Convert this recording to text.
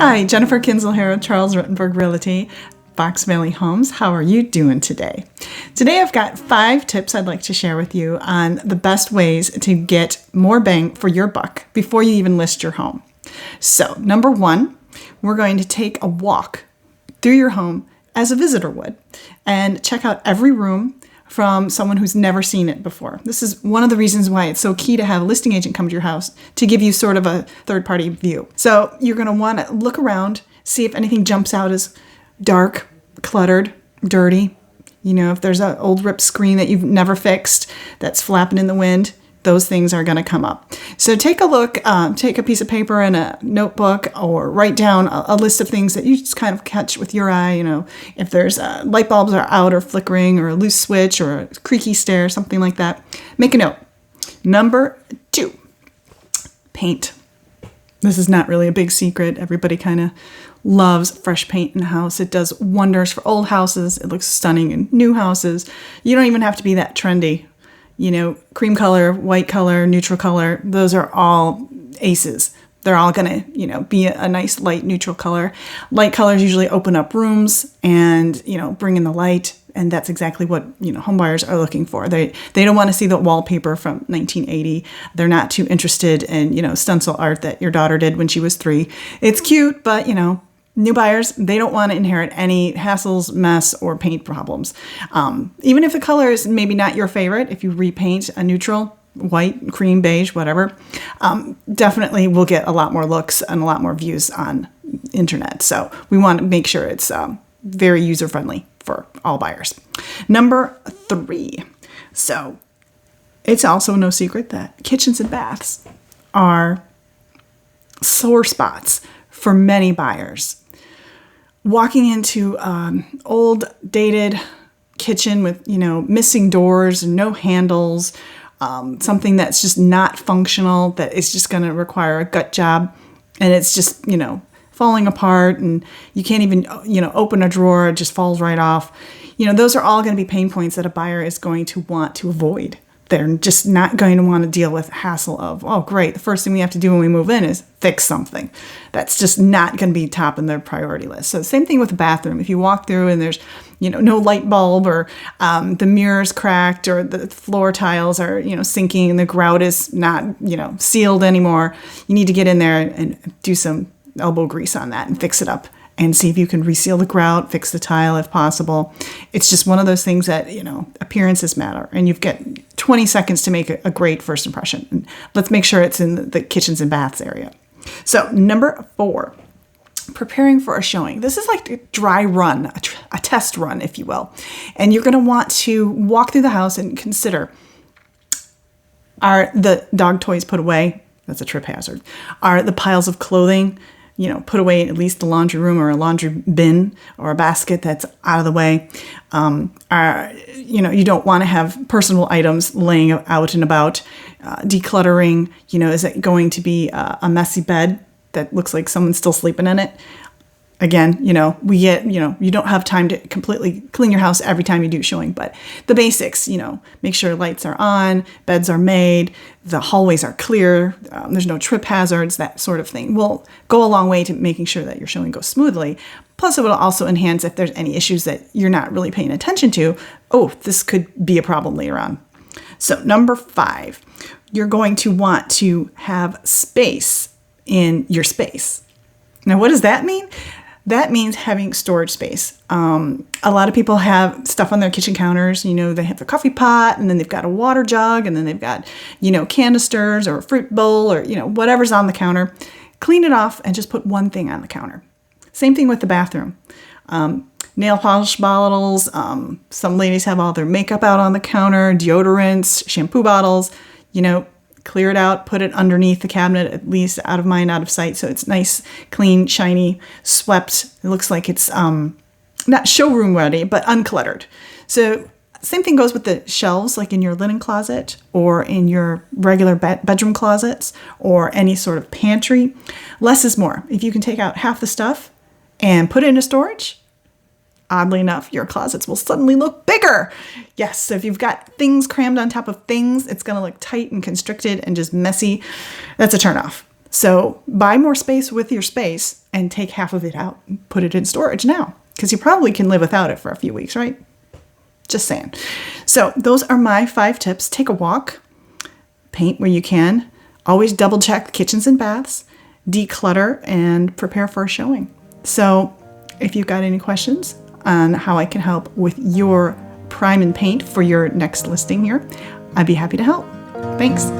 Hi, Jennifer Kinsel here with Charles Rittenberg Realty, Fox Valley Homes. How are you doing today? Today I've got 5 tips I'd like to share with you on the best ways to get more bang for your buck before you even list your home. So, number 1, we're going to take a walk through your home as a visitor would and check out every room from someone who's never seen it before. This is one of the reasons why it's so key to have a listing agent come to your house to give you sort of a third-party view. So you're going to want to look around, see if anything jumps out as dark, cluttered, dirty. You know, if there's an old ripped screen that you've never fixed that's flapping in the wind, those things are going to come up. So take a look, take a piece of paper and a notebook, or write down a list of things that you just kind of catch with your eye. You know, if there's light bulbs are out or flickering, or a loose switch, or a creaky stair, something like that, make a note. Number 2, paint. This is not really a big secret. Everybody kind of loves fresh paint in the house. It does wonders for old houses. It looks stunning in new houses. You don't even have to be that trendy. You know, cream color, white color, neutral color, those are all aces. They're all going to, you know, be a nice light neutral color. Light colors usually open up rooms and, you know, bring in the light. And that's exactly what, you know, home buyers are looking for. They don't want to see the wallpaper from 1980. They're not too interested in, you know, stencil art that your daughter did when she was 3. It's cute, but, you know, new buyers, they don't want to inherit any hassles, mess, or paint problems. Even if the color is maybe not your favorite, if you repaint a neutral, white, cream, beige, whatever, definitely will get a lot more looks and a lot more views on internet. So we want to make sure it's very user-friendly for all buyers. Number 3. So it's also no secret that kitchens and baths are sore spots for many buyers. Walking into old, dated kitchen with, you know, missing doors, no handles, something that's just not functional, that is just going to require a gut job, and it's just, you know, falling apart, and you can't even, you know, open a drawer, it just falls right off. You know, those are all going to be pain points that a buyer is going to want to avoid. They're just not going to want to deal with the hassle of, oh, great, the first thing we have to do when we move in is fix something. That's just not going to be top in their priority list. So same thing with the bathroom. If you walk through and there's, you know, no light bulb, or the mirror's cracked, or the floor tiles are, you know, sinking, and the grout is not, you know, sealed anymore, you need to get in there and do some elbow grease on that and fix it up, and see if you can reseal the grout, fix the tile if possible. It's just one of those things that, you know, appearances matter, and you've got 20 seconds to make a great first impression. And let's make sure it's in the kitchens and baths area. So number 4, preparing for a showing. This is like a dry run, a test run, if you will. And you're going to want to walk through the house and consider, are the dog toys put away? That's a trip hazard. Are the piles of clothing, you know, put away in at least a laundry room or a laundry bin or a basket that's out of the way? You know, you don't want to have personal items laying out and about. Decluttering, you know, is it going to be a messy bed that looks like someone's still sleeping in it? Again, you know, you don't have time to completely clean your house every time you do showing, but the basics, you know, make sure lights are on, beds are made, the hallways are clear, there's no trip hazards, that sort of thing will go a long way to making sure that your showing goes smoothly. Plus, it will also enhance if there's any issues that you're not really paying attention to. Oh, this could be a problem later on. So number 5, you're going to want to have space in your space. Now, what does that mean? That means having storage space. A lot of people have stuff on their kitchen counters. You know, they have the coffee pot, and then they've got a water jug, and then they've got, you know, canisters or a fruit bowl, or, you know, whatever's on the counter. Clean it off and just put one thing on the counter. Same thing with the bathroom. Nail polish bottles. Some ladies have all their makeup out on the counter, deodorants, shampoo bottles, you know. Clear it out, put it underneath the cabinet, at least out of mind, out of sight. So it's nice, clean, shiny, swept. It looks like it's not showroom ready, but uncluttered. So same thing goes with the shelves, like in your linen closet or in your regular bedroom closets or any sort of pantry. Less is more. If you can take out half the stuff and put it into storage, oddly enough, your closets will suddenly look bigger. Yes, so if you've got things crammed on top of things, it's going to look tight and constricted and just messy. That's a turnoff. So buy more space with your space and take half of it out and put it in storage now, because you probably can live without it for a few weeks, right? Just saying. So those are my 5 tips. Take a walk, paint where you can, always double check kitchens and baths, declutter, and prepare for a showing. So if you've got any questions on how I can help with your prime and paint for your next listing here, I'd be happy to help. Thanks.